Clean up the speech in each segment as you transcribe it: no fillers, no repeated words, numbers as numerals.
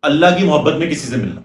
اللہ کی محبت میں کسی سے ملنا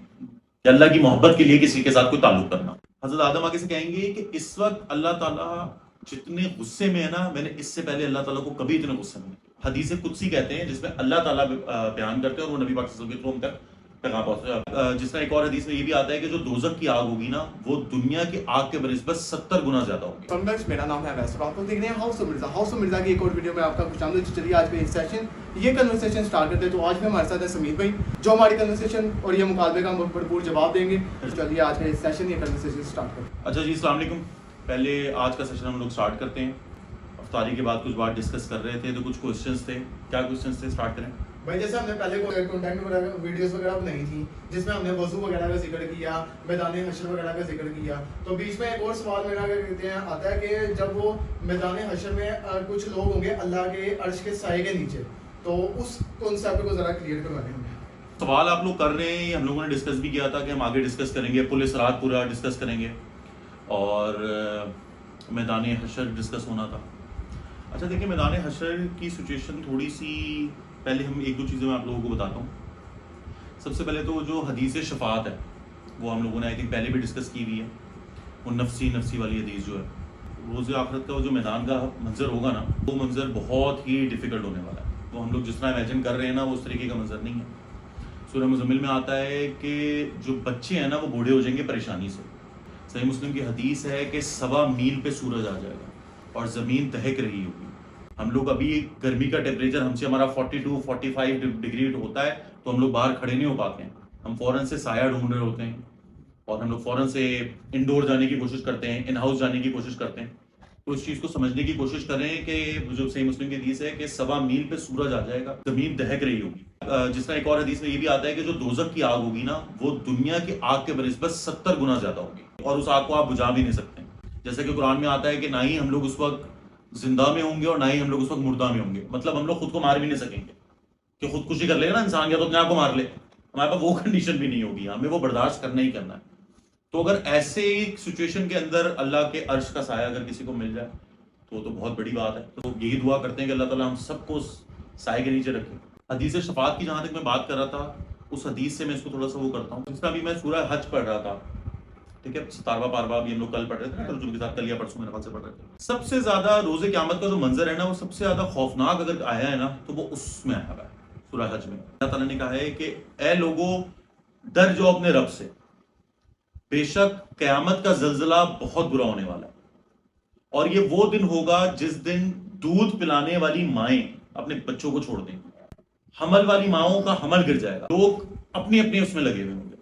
یا اللہ کی محبت کے لیے کسی کے ساتھ کوئی تعلق کرنا. حضرت آدم آگے سے کہیں گے کہ اس وقت اللہ تعالیٰ جتنے غصے میں ہے نا، میں نے اس سے پہلے اللہ تعالیٰ کو کبھی اتنے غصے میں نہیں. حدیث قدسی کہتے ہیں جس میں اللہ تعالیٰ بیان کرتے ہیں اور وہ نبی پاک صلی اللہ علیہ وسلم کے تھرو ہم تک پیغام پہنچتا ہے. جس طرح ایک اور حدیث میں یہ بھی آتا ہے کہ جو دوزخ کی آگ ہوگی نا، وہ دنیا کی آگ کے بنسبت 70 گنا زیادہ ہوگی. سمڈکس میرا نام ہے ویس اور آپ لوگ دیکھ رہے ہیں ہاؤس آف مرزا کی ایک اور ویڈیو میں آپ کا خوش آمدید. چلیے آج کا سیشن یہ کنورسیشن سٹارٹ کرتے ہیں. تو آج بھی ہمارے ساتھ ہے سمیر بھائی جو ہماری کنورسیشن اور یہ مکالمے کا بھرپور جواب دیں گے. چلیے آج کا سیشن یہ کنورسیشن سٹارٹ کرتے ہیں. اچھا جی، السلام علیکم. پہلے آج کا سیشن ہم لوگ سٹارٹ کرتے ہیں. افطاری کے بعد کچھ بات ڈسکس کر رہے تھے تو کچھ کوسچنس تھے. کیا کوسچنس تھے؟ سٹارٹ کریں بھائی. جیسے ہم نے پہلے کانٹینٹ ویڈیوز وغیرہ بنائی تھی جس میں ہم نے وضو وغیرہ کا ذکر کیا، میدان حشر وغیرہ کا ذکر کیا. تو بیچ میں ایک اور سوال میرا کہتے ہیں آتا ہے کہ جب وہ میدان حشر میں کچھ لوگ ہوں گے اللہ کے عرش کے سائے کے نیچے، تو اس کانسیپٹ کو ذرا کلیئر کروائیں ہمیں. سوال آپ لوگ کر رہے ہیں، ہم لوگوں نے ڈسکس بھی کیا تھا کہ ہم آگے ڈسکس کریں گے. پولیس رات پورا ڈسکس کریں گے اور میدان حشر ڈسکس ہونا تھا. اچھا دیکھیں، میدان حشر کی سچویشن تھوڑی سی پہلے ہم ایک دو چیزیں میں آپ لوگوں کو بتاتا ہوں. سب سے پہلے تو جو حدیث شفاعت ہے وہ ہم لوگوں نے آئی تھنک پہلے بھی ڈسکس کی ہوئی ہے. وہ نفسی والی حدیث جو ہے، روز آخرت کا جو میدان کا منظر ہوگا نا، وہ منظر بہت ہی ڈیفیکلٹ ہونے والا ہے. تو ہم لوگ جس طرح امیجن کر رہے ہیں نا، وہ اس طریقے کا منظر نہیں ہے. سورہ مزمل میں آتا ہے کہ جو بچے ہیں نا وہ بوڑھے ہو جائیں گے پریشانی سے. صحیح مسلم کی حدیث ہے کہ 7 میل پہ سورج آ جائے گا اور زمین دہک رہی ہوگی. ہم لوگ ابھی گرمی کا ٹیمپریچر ہم سے ہمارا 42-45 ڈگری ہوتا ہے تو ہم لوگ باہر کھڑے نہیں ہو پاتے ہیں. ہم فوراً سے سایہ ڈھونڈ رہے ہوتے ہیں اور ہم لوگ فوراً سے انڈور جانے کی کوشش کرتے ہیں، ان ہاؤس جانے کی کوشش کرتے ہیں. تو اس چیز کو سمجھنے کی کوشش کریں کہ جو صحیح مسلم کی حدیث ہے کہ 7 میل پہ سورج آ جائے گا، زمین دہک رہی ہوگی. جس طرح ایک اور حدیث میں یہ بھی آتا ہے کہ جو دوزخ کی آگ ہوگی نا، وہ دنیا کی آگ کے بنسبت 70 گنا زیادہ ہوگی اور اس آگ کو آپ بجھا بھی نہیں سکتے. جیسے کہ قرآن میں آتا ہے کہ نہ ہی ہم لوگ اس وقت زندہ میں ہوں گے اور نہ ہی ہم لوگ اس وقت مردہ میں ہوں گے. مطلب ہم لوگ خود کو مار بھی نہیں سکیں گے کہ خودکشی کر لے گا نا انسان، یا تو اپنے آپ کو مار لے. ہمارے پاس وہ کنڈیشن بھی نہیں ہوگی، ہمیں وہ برداشت کرنا ہی کرنا ہے. تو اگر ایسے ایک سچویشن کے اندر اللہ کے عرش کا سایہ اگر کسی کو مل جائے تو بہت بڑی بات ہے. تو یہی دعا کرتے ہیں کہ اللہ تعالیٰ ہم سب کو سائے کے نیچے رکھے. حدیث شفاعت کی جہاں تک میں بات کر رہا تھا، اس حدیث سے میں اس کو تھوڑا سا وہ کرتا ہوں. جس طرح ابھی میں سورہ حج پڑھ رہا تھا، ٹھیک ہے، 17واں پاروا بھی ہم لوگ کل پڑھ رہے تھے نا، ترجمے کے ساتھ کل یا پرسوں میرے خیال سے پڑھ رہے تھے. سب سے زیادہ روز قیامت کا جو منظر ہے نا، وہ سب سے زیادہ خوفناک اگر آیا ہے نا تو وہ اس میں آیا ہے سورہ حج میں. اللہ تعالیٰ نے کہا ہے کہ اے لوگوں ڈر جاؤ اپنے رب سے، بے شک قیامت کا زلزلہ بہت برا ہونے والا ہے. اور یہ وہ دن ہوگا جس دن دودھ پلانے والی مائیں اپنے بچوں کو چھوڑ دیں گی، حمل والی ماؤں کا حمل گر جائے گا، لوگ اپنی اپنی اس میں لگے ہوئے ہوں گے.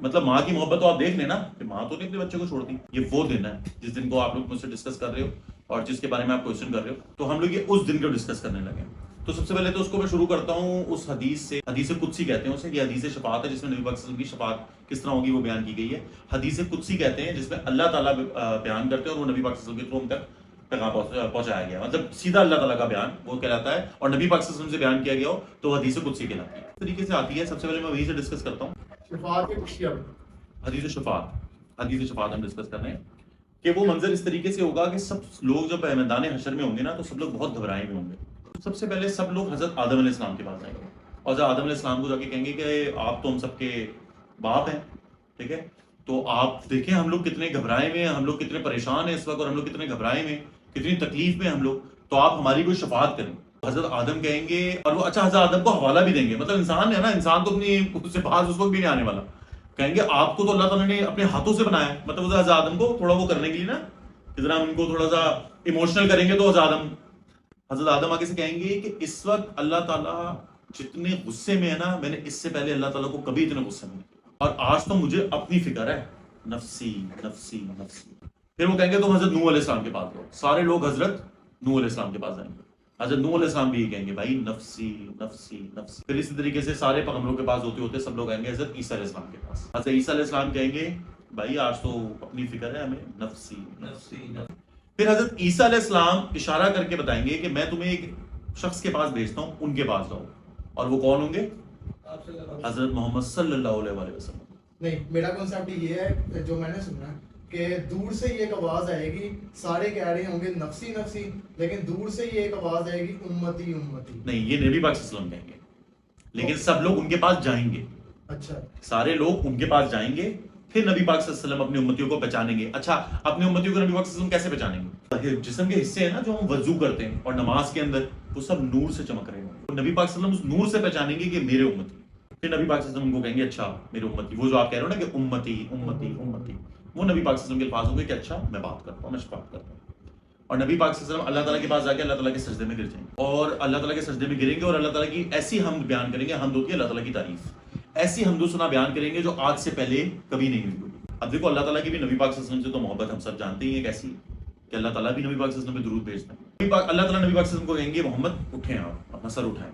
مطلب ماں کی محبت تو آپ دیکھ لیں نا کہ ماں تو نہیں اپنے بچے کو چھوڑتی. یہ وہ دن ہے جس دن کو آپ لوگ مجھ سے ڈسکس کر رہے ہو اور جس کے بارے میں آپ کوشچن کر رہے ہو. تو ہم لوگ یہ اس دن کو ڈسکس کرنے لگے. تو سب سے پہلے تو اس کو میں شروع کرتا ہوں اس حدیث سے. حدیث قدسی کہتے ہیں اسے، یہ حدیث شفاعت ہے جس میں نبی پاک صلی اللہ علیہ وسلم کی شفاعت کس طرح ہوگی وہ بیان کی گئی ہے. حدیث قدسی کہتے ہیں جس میں اللہ تعالیٰ بیان کرتے ہیں اور وہ نبی پاک صلی اللہ علیہ وسلم کے تھرو ہم تک پیغام پہنچایا گیا. مطلب سیدھا اللہ تعالیٰ کا بیان وہ کہلاتا ہے اور نبی پاک صلی اللہ علیہ وسلم سے بیان کیا گیا ہو تو حدیث قدسی کہلاتی ہے. اس طریقے سے آتی ہے. سب سے پہلے میں وہی سے ڈسکس کرتا ہوں شفاعت کی خوشیاں. حدیث شفاعت ہم ڈسکس کر رہے ہیں کہ وہ منظر اس طریقے سے ہوگا کہ سب لوگ جب میدان حشر میں ہوں گے نا تو سب لوگ بہت گھبرائے ہوئے ہوں گے. سب سے پہلے سب لوگ حضرت آدم علیہ السلام کے پاس جائیں گے اور حضرت آدم علیہ السلام کو جا کے کہیں گے کہ آپ تو ہم سب کے باپ ہیں، ٹھیک ہے، تو آپ دیکھیں ہم لوگ کتنے گھبرائے ہوئے ہیں، ہم لوگ کتنے پریشان ہیں اس وقت اور ہم لوگ کتنے گھبرائے ہوئے ہیں، کتنی تکلیف میں ہم لوگ، تو آپ ہماری کوئی شفاعت کریں. حضرت آدم کہیں گے اور وہ اچھا حضرت آدم کو حوالہ بھی دیں گے. مطلب انسان ہے نا، انسان تو اپنی خود سے باز اس وقت بھی نہیں آنے والا. کہیں گے آپ کو تو اللہ تعالیٰ نے اپنے ہاتھوں سے بنایا ہے. مطلب حضرت آدم کو تھوڑا وہ کرنے کے لیے نا کہ ذرا ہم ان کو تھوڑا سا ایموشنل کریں گے. تو حضرت آدم آگے سے کہیں گے کہ اس وقت اللہ تعالیٰ جتنے غصے میں ہے نا، میں نے اس سے پہلے اللہ تعالیٰ کو کبھی اتنے غصے میں نہیں کیا اور آج تو مجھے اپنی فکر ہے، نفسی نفسی نفسی. پھر وہ کہیں گے تم حضرت نوح علیہ السلام کے پاس جاؤ. سارے لوگ حضرت نوح علیہ السلام کے پاس جائیں گے. حضرت نوح علیہ السلام بھی یہ کہیں گے بھائی نفسی نفسی نفسی. پھر اسی طریقے سے سارے پیغمبروں کے پاس ہوتے ہوتے سب لوگ آئیں گے حضرت عیسیٰ علیہ السلام کے پاس. حضرت عیسیٰ علیہ السلام کہیں گے بھائی آج تو اپنی فکر ہے ہمیں، نفسی نفسی نفسی. پھر حضرت عیسیٰ علیہ السلام اشارہ کر کے بتائیں گے کہ میں تمہیں ایک شخص کے پاس بھیجتا ہوں، ان کے پاس جاؤ. اور وہ کون ہوں گے؟ حضرت محمد صلی اللہ علیہ وسلم. نہیں، میرا کنسیپٹ یہ ہے جو میں نے سنا کہ دور سے یہ ایک آواز آئے گی، سارے کہہ رہے ہوں گے نفسی نفسی، لیکن دور سے یہ ایک آواز آئے گی امتی امتی. نہیں، یہ نبی پاک صلی اللہ علیہ وسلم کہیں گے. لیکن سب لوگ ان کے پاس جائیں گے. اچھا سارے لوگ ان کے پاس جائیں گے, پھر نبی پاک صلی اللہ علیہ وسلم اپنی امتیوں کو پہچانیں گے. اچھا, اپنی امتیوں کو نبی پاک صلی اللہ علیہ وسلم کیسے پہچانیں گے؟ جسم کے حصے ہیں نا جو ہم وضو کرتے ہیں اور نماز کے اندر, وہ سب نور سے چمک رہے ہوں. نبی پاک صلی اللہ علیہ وسلم اس نور سے پہچانیں گے کہ میرے امتی. پھر نبی پاک صلی اللہ علیہ وسلم کو کہیں گے اچھا میرے امتی. وہ جو آپ کہہ رہے ہو نا کہ امتی امتی امتی, وہ نبی پاک صلی اللہ علیہ وسلم کے الفاظ ہوں گے کہ اچھا میں بات کرتا ہوں, میں شفاعت کرتا ہوں. اور نبی پاک صلی اللہ علیہ وسلم اللہ تعالیٰ کے پاس جا کے اللہ تعالیٰ کے سجدے میں گر جائیں گے, اور اللہ تعالیٰ کے سجدے میں گریں گے اور اللہ تعالیٰ کی ایسی حمد بیان کریں گے. حمد ہوتی ہے اللہ تعالیٰ کی تعریف, ایسی حمد و ثنا بیان کریں گے جو آج سے پہلے کبھی نہیں ہوئی. اب دیکھو اللہ تعالیٰ کی بھی نبی پاک صلی اللہ علیہ وسلم سے تو محبت ہم سب جانتے ہی ہیں کیسی کہ اللہ تعالیٰ بھی نبی پاک صلی اللہ علیہ وسلم پہ درود بھیجتا ہے. اللہ تعالیٰ نبی پاک صلی اللہ علیہ وسلم کو کہیں گے محمد اٹھیں, آپ اپنا سر اٹھائیں.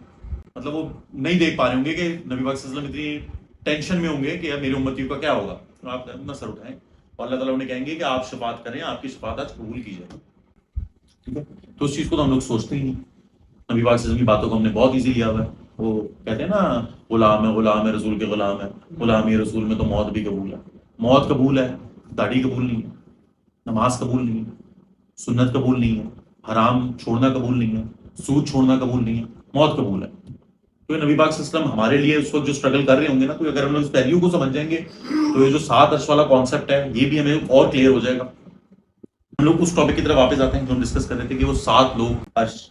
مطلب وہ نہیں دیکھ پا رہے ہوں گے کہ نبی پاک صلی اللہ علیہ وسلم اتنی ٹینشن میں ہوں گے کہ میری امتیوں کا کیا ہوگا. آپ اپنا سر اٹھائیں اور اللہ تعالیٰ انہیں کہیں گے کہ آپ شفاعت کریں, آپ کی شفاعت آج قبول کی جائے. ٹھیک ہے, تو اس چیز کو تو ہم لوگ سوچتے ہی نہیں. نبی پاک صلی اللہ علیہ وسلم کی باتوں کو ہم نے بہت ایزی لیا ہوا ہے. وہ کہتے ہیں نا غلام ہے رسول کے غلام ہے, غلامی رسول میں تو موت بھی قبول ہے. موت قبول ہے, داڑھی قبول نہیں ہے, نماز قبول نہیں ہے, سنت قبول نہیں ہے, حرام چھوڑنا قبول نہیں ہے, سود چھوڑنا قبول نہیں ہے, موت قبول ہے. تو نبی پاک صلی اللہ علیہ وسلم ہمارے لیے اس وقت جو اسٹرگل کر رہے ہوں گے نا, تو اگر ہم لوگ اس پہلو کو سمجھ جائیں گے تو یہ جو 7 عرش والا کانسیپٹ ہے یہ بھی ہمیں اور کلیئر ہو جائے گا. ہم لوگ اس ٹاپک کی طرف واپس آتے ہیں جو ہم ڈسکس کر رہے تھے کہ وہ 7 لوگ عرش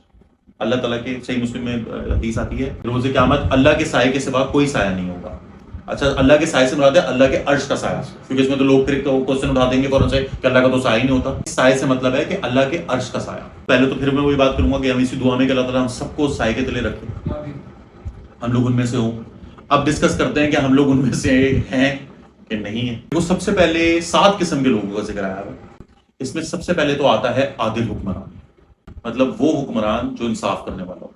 اللہ تعالیٰ کے, صحیح مسلم میں حدیث آتی ہے روز قیامت اللہ کے سائے کے سوا کوئی سایہ نہیں ہوگا. اچھا, اللہ کے سائے سے مراد ہے اللہ کے عرش کا سایہ, کیونکہ اس میں تو لوگ پھر کوسچن اٹھا دیں گے فوراً سے کہ اللہ کا تو سایہ ہی نہیں ہوتا. سائے سے مطلب ہے کہ اللہ کے عرش کا سایہ. پہلے تو پھر میں وہی بات کروں گا کہ ہم اسی دعا میں کہ اللہ تعالیٰ ہم سب کو سائے کے تلے رکھے, ہم لوگ ان میں سے ہوں. اب ڈسکس کرتے ہیں کہ ہم لوگ ان میں سے ہیں کہ نہیں ہیں. وہ سب سے پہلے 7 قسم کے لوگوں کا ذکر آیا ہے. اس میں سب سے پہلے تو آتا ہے عادل حکمران, مطلب وہ حکمران جو انصاف کرنے والا ہو.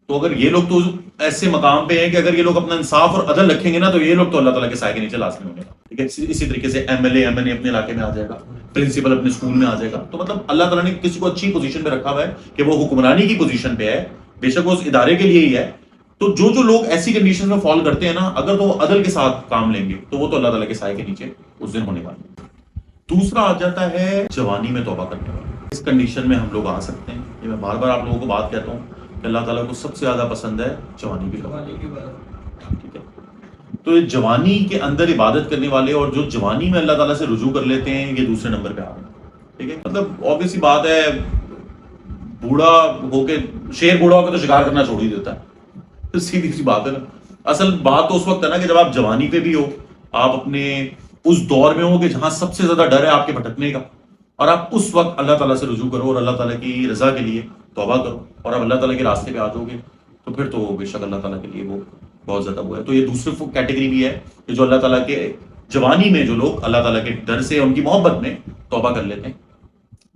تو اگر یہ لوگ تو ایسے مقام پہ ہیں کہ اگر یہ لوگ اپنا انصاف اور عدل رکھیں گے نا تو یہ لوگ تو اللہ تعالیٰ کے سائے کے نیچے لازمی ہوں گے. ٹھیک ہے, اسی طریقے سے ایم ایل اے اپنے علاقے میں آ جائے گا, پرنسپل اپنے اسکول میں آ جائے گا. تو مطلب اللہ تعالیٰ نے کسی کو اچھی پوزیشن پہ رکھا ہوا ہے کہ وہ حکمرانی کی پوزیشن پہ ہے, بے شک وہ اس ادارے کے لیے ہی ہے. تو جو لوگ ایسی کنڈیشن میں فال کرتے ہیں نا, اگر تو وہ عدل کے ساتھ کام لیں گے تو وہ تو اللہ تعالیٰ کے سائے کے نیچے اس دن ہونے والے ہیں. دوسرا آ جاتا ہے جوانی میں توبہ کرنے والا. اس کنڈیشن میں ہم لوگ آ سکتے ہیں. یہ میں بار بار آپ لوگوں کو بات کہتا ہوں کہ اللہ تعالیٰ کو سب سے زیادہ پسند ہے جوانی کی عبادت. ٹھیک ہے, تو یہ جوانی کے اندر عبادت کرنے والے اور جو جوانی میں اللہ تعالیٰ سے رجوع کر لیتے ہیں یہ دوسرے نمبر پہ آ رہے ہیں. ٹھیک ہے, مطلب obvious سی بات ہے, بوڑھا ہو کے شیر بوڑھا ہو کے تو شکار کرنا چھوڑ ہی دیتا ہے. سیدھی سی بات ہے نا. اصل بات تو اس وقت ہے نا کہ جب آپ جوانی پہ بھی ہو, آپ اپنے اس دور میں ہو کہ جہاں سب سے زیادہ ڈر ہے آپ کے بھٹکنے کا, اور آپ اس وقت اللہ تعالیٰ سے رجوع کرو اور اللہ تعالیٰ کی رضا کے لیے توبہ کرو اور آپ اللہ تعالیٰ کے راستے پہ آ جاؤ گے تو پھر تو بے شک اللہ تعالیٰ کے لیے وہ بہت زیادہ وہ ہے. تو یہ دوسری کیٹیگری بھی ہے کہ جو اللہ تعالیٰ کے جوانی میں جو لوگ اللہ تعالیٰ کے ڈر سے ان کی محبت میں توبہ کر لیتے ہیں,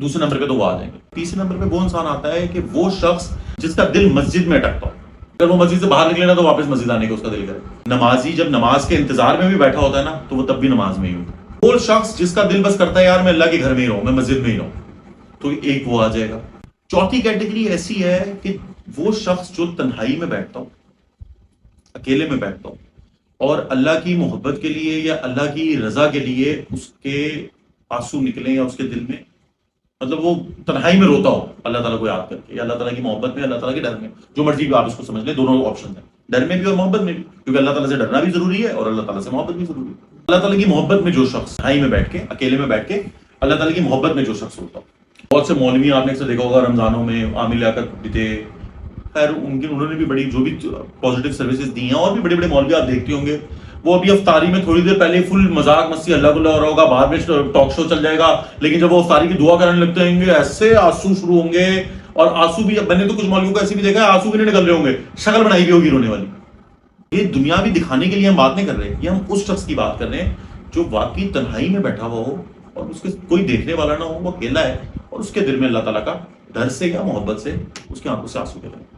دوسرے نمبر پہ تو وہ آ جائیں گے. تیسرے نمبر پہ وہ انسان آتا ہے کہ وہ شخص جس کا دل مسجد میں اٹکتا ہو. اگر وہ مسجد سے باہر نکلے نا تو واپس مسجد آنے کا اس کا دل کرے. نمازی جب نماز کے انتظار میں بھی بیٹھا ہوتا ہے نا تو وہ تب بھی نماز میں ہی ہوتا ہے. وہ شخص جس کا دل بس کرتا ہے یار میں اللہ کے گھر میں ہی رہوں, میں مسجد میں ہی رہوں, تو ایک وہ آ جائے گا. چوتھی کیٹیگری ایسی ہے کہ وہ شخص جو تنہائی میں بیٹھتا ہو, اکیلے میں بیٹھتا ہو اور اللہ کی محبت کے لیے یا اللہ کی رضا کے لیے اس کے آنسو نکلیں یا اس کے دل میں, مطلب وہ تنہائی میں روتا ہو اللہ تعالیٰ کو یاد کر کے یا اللہ تعالیٰ کی محبت میں, اللہ تعالیٰ کے ڈر میں, جو مرضی بھی آپ اس کو سمجھ لیں, دونوں آپشن ہیں, ڈر میں بھی اور محبت میں بھی, کیونکہ اللہ تعالیٰ سے ڈرنا بھی ضروری ہے اور اللہ تعالیٰ سے محبت بھی ضروری ہے. اللہ تعالیٰ کی محبت میں جو شخص تنہائی میں بیٹھ کے, اکیلے میں بیٹھ کے اللہ تعالیٰ کی محبت میں جو شخص ہوتا ہو. بہت سے مولوی آپ نے اکثر دیکھا ہوگا رمضانوں میں عامل لیاقت بھی تھے, خیر انہوں نے بھی بڑی جو بھی پازیٹیو سروسز دی ہیں, اور بھی بڑے بڑے مولوی آپ دیکھتے ہوں گے وہ ابھی افطاری میں تھوڑی دیر پہلے فل مذاق مستی اللہ گلا ہو رہا ہوگا, بعد میں ٹاک شو چل جائے گا, لیکن جب وہ افطاری کی دعا کرنے لگتے ہیں گے ایسے آنسو شروع ہوں گے, اور آنسو بھی, میں نے تو کچھ مولویوں کو ایسے بھی دیکھا ہے آنسو بھی نہیں نکل رہے ہوں گے, شکل بنائی ہوئی ہوگی رونے والی. یہ دنیاوی دکھانے کے لیے ہم بات نہیں کر رہے, یہ ہم اس شخص کی بات کر رہے ہیں جو واقعی تنہائی میں بیٹھا ہوا ہو اور اس کے کوئی دیکھنے والا نہ ہو, وہ اکیلا ہے اور اس کے دل میں اللہ تعالیٰ کا ڈر سے یا محبت سے اس کی آنکھوں سے آنسو گر رہے ہیں.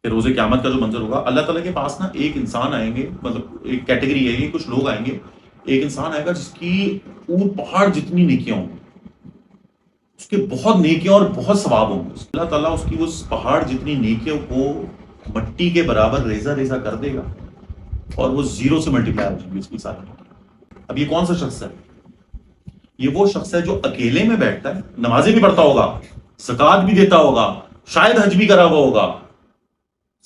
روز قیامت کا جو منظر ہوگا, اللہ تعالیٰ کے پاس نا ایک انسان آئیں گے, مطلب ایک کیٹیگری ہے, یہ کچھ لوگ آئیں گے, ایک انسان آئے گا جس کی اونٹ پہاڑ جتنی نیکیاں ہوں گی, اس کے بہت نیکیاں اور بہت ثواب ہوں گے. اللہ تعالیٰ اس کی اس پہاڑ جتنی نیکیوں کو مٹی کے برابر ریزہ ریزہ کر دے گا اور وہ 0 سے ملٹیپلائی ہو جائے گی اس کی ساری. اب یہ کون سا شخص ہے؟ یہ وہ شخص ہے جو اکیلے میں بیٹھتا ہے, نمازیں بھی پڑھتا ہوگا, زکوٰۃ بھی دیتا ہوگا, شاید حج بھی کرا ہوا ہوگا,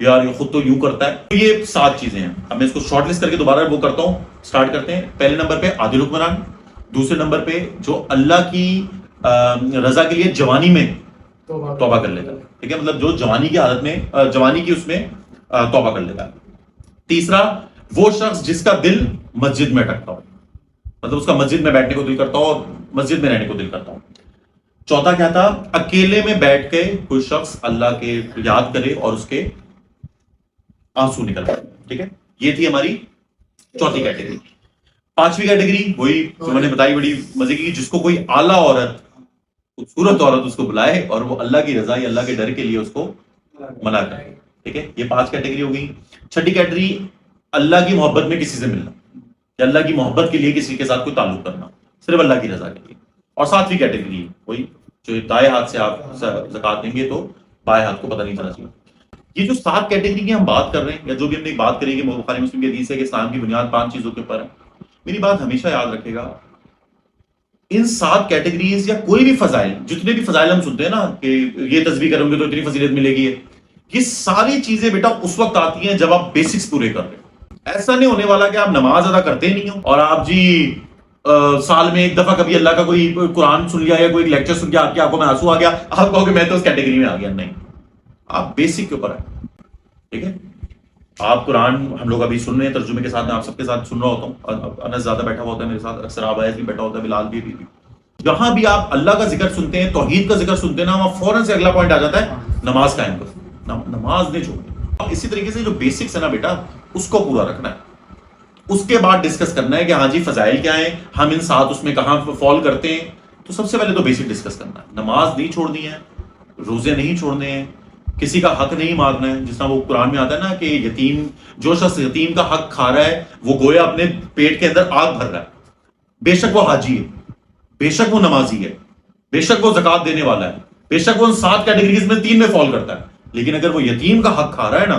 یار یہ خود تو یوں کرتا ہے. تو یہ 7 چیزیں ہیں. اب میں اس کو شارٹ لسٹ کر کے دوبارہ وہ کرتا ہوں. سٹارٹ کرتے ہیں. پہلے نمبر پہ عادل حکمران. دوسرے نمبر پہ جو اللہ کی رضا کے لیے جوانی میں توبہ کر لیتا ہے. ٹھیک ہے, مطلب جو جوانی کی حالت میں جوانی کی اس میں توبہ کر لیتا ہے. تیسرا وہ شخص جس کا دل مسجد میں اٹکتا ہو, مطلب اس کا مسجد میں بیٹھنے کو دل کرتا ہو اور مسجد میں رہنے کو دل کرتا ہو. چوتھا کیا تھا, اکیلے میں بیٹھ کے کوئی شخص اللہ کے یاد کرے اور اس کے آنسو نکل پڑے. ٹھیک ہے, یہ تھی ہماری چوتھی کیٹیگری. پانچویں کیٹیگری وہی جو میں نے بتائی بڑی مزے کی, جس کو کوئی اعلیٰ عورت, خوبصورت عورت اس کو بلائے اور وہ اللہ کی رضا یا اللہ کے ڈر کے لیے اس کو منع کرے. ٹھیک ہے, یہ 5 کیٹیگری ہو گئی. چھٹی کیٹیگری اللہ کی محبت میں کسی سے ملنا یا اللہ کی محبت کے لیے کسی کے ساتھ کوئی تعلق کرنا, صرف اللہ کی رضا کے لیے. اور 7ویں کیٹیگری وہی جو دائیں ہاتھ سے آپ زکات دیں گے تو بائیں ہاتھ کو پتہ نہیں چلنا چاہیے. یہ جو 7 کیٹیگری کی ہم بات کر رہے ہیں یا جو بھی ہم نے بات کریں گے, بخاری مسلم کی حدیث ہے کہ اسلام کی بنیاد 5 چیزوں کے اوپر ہے. میری بات ہمیشہ یاد رکھے گا, ان 7 کیٹیگریز یا کوئی بھی فضائل, جتنے بھی فضائل ہم سنتے ہیں نا کہ یہ تسبیح کریں گے تو اتنی فضیلت ملے گی, یہ ساری چیزیں بیٹا اس وقت آتی ہیں جب آپ بیسکس پورے کر رہے ہیں. ایسا نہیں ہونے والا کہ آپ نماز ادا کرتے نہیں ہو اور آپ جی سال میں ایک دفعہ کبھی اللہ کا کوئی قرآن سن لیا یا کوئی لیکچر سن کے آپ کی آنکھوں میں آنسو آ گیا, آپ کہو کہ میں تو اس کیٹیگری میں آ گیا. نہیں, آپ بیسک کے اوپر ہیں. ٹھیک ہے, آپ قرآن ہم لوگ ابھی سن رہے ہیں ترجمے کے ساتھ, میں آپ سب کے ساتھ سن رہا ہوتا ہوں. انس زیادہ بیٹھا ہوا ہوتا ہے میرے ساتھ, اکثر آبائز بھی بیٹھا ہوتا ہے, بلال بھی. جہاں بھی آپ اللہ کا ذکر سنتے ہیں, توحید کا ذکر سنتے ہیں نا, وہاں فوراً سے اگلا پوائنٹ آ جاتا ہے نماز قائم کرو, نماز نہیں چھوڑنی. اسی طریقے سے جو بیسکس ہے نا بیٹا, اس کو پورا رکھنا ہے. اس کے بعد ڈسکس کرنا ہے کہ ہاں جی فضائل کیا ہیں, ہم ان 7 اس میں کہاں فال کرتے ہیں. تو سب سے پہلے تو بیسک ڈسکس کرنا ہے. نماز نہیں چھوڑنی ہے, روزے نہیں چھوڑنے ہیں, کسی کا حق نہیں مارنا ہے. جس طرح وہ قرآن میں آتا ہے نا کہ یتیم, جو شخص یتیم کا حق کھا رہا ہے وہ گویا اپنے پیٹ کے اندر آگ بھر رہا ہے. بے شک وہ حاجی ہے, بے شک وہ نمازی ہے, بے شک وہ زکات دینے والا ہے, بے شک وہ ان 7 کیٹیگریز میں 3 میں فال کرتا ہے. لیکن اگر وہ یتیم کا حق کھا رہا ہے نا,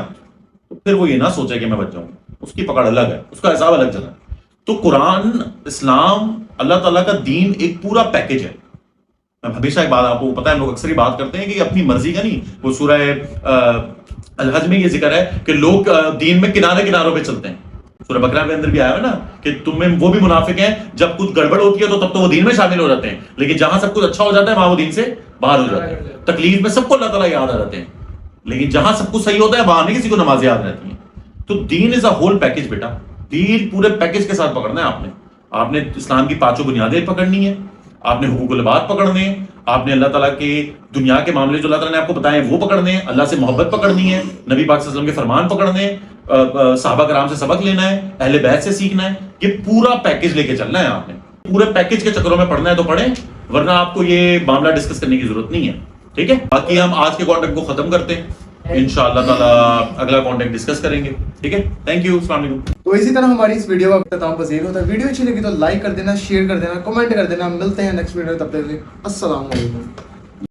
تو پھر وہ یہ نہ سوچے کہ میں بچ جاؤں, اس کی پکڑ الگ ہے, اس کا حساب الگ جگہ ہے. تو قرآن, اسلام, اللہ تعالیٰ کا دین ایک پورا پیکج ہے. ہمیشہ ایک بات آپ کو پتہ ہے, ہم لوگ اکثر ہی بات کرتے ہیں کہ اپنی مرضی کا نہیں. وہ سورہ الحج میں یہ ذکر ہے کہ لوگ دین میں کناروں پہ چلتے ہیں. سورہ بقرہ کے اندر بھی آیا ہے نا کہ تم میں وہ بھی منافق ہیں, جب کچھ گڑبڑ ہوتی ہے تو تب تو وہ دین میں شامل ہو جاتے ہیں, لیکن جہاں سب کچھ اچھا ہو جاتا ہے وہاں وہ دین سے باہر ہو جاتے ہیں. تکلیف میں سب کو اللہ تعالیٰ یاد آ جاتے ہیں, لیکن جہاں سب کچھ صحیح ہوتا ہے وہاں نہیں کسی کو نماز یاد رہتی ہیں. تو دین از اے ہول پیکج بیٹا, دین پورے پیکج کے ساتھ پکڑنا ہے. آپ نے اسلام کی 5 بنیادیں پکڑنی ہیں, آپ نے حقوق العباد پکڑنے ہیں, آپ نے اللہ تعالیٰ کے دنیا کے معاملے جو اللہ تعالیٰ نے آپ کو بتائے وہ پکڑنے ہیں, اللہ سے محبت پکڑنی ہے, نبی پاک صلی اللہ علیہ وسلم کے فرمان پکڑنے ہیں, صحابہ کرام سے سبق لینا ہے, اہل بیت سے سیکھنا ہے. یہ پورا پیکج لے کے چلنا ہے. آپ نے پورے پیکج کے چکروں میں پڑھنا ہے تو پڑھیں, ورنہ آپ کو یہ معاملہ ڈسکس کرنے کی ضرورت نہیں ہے. ٹھیک ہے, باقی ہم آج کے کانٹیکٹ کو ختم کرتے ہیں, انشاءاللہ تعالیٰ اگلا کانٹیکٹ ڈسکس کریں گے. ٹھیک ہے, تھینک یو, السلام علیکم. تو اسی طرح ہماری اس ویڈیو کا اختتام پذیر ہوتا ہے. ویڈیو اچھی لگی تو لائک کر دینا, شیئر کر دینا, کمنٹ کر دینا. ملتے ہیں نیکسٹ ویڈیو, تب تک السلام علیکم.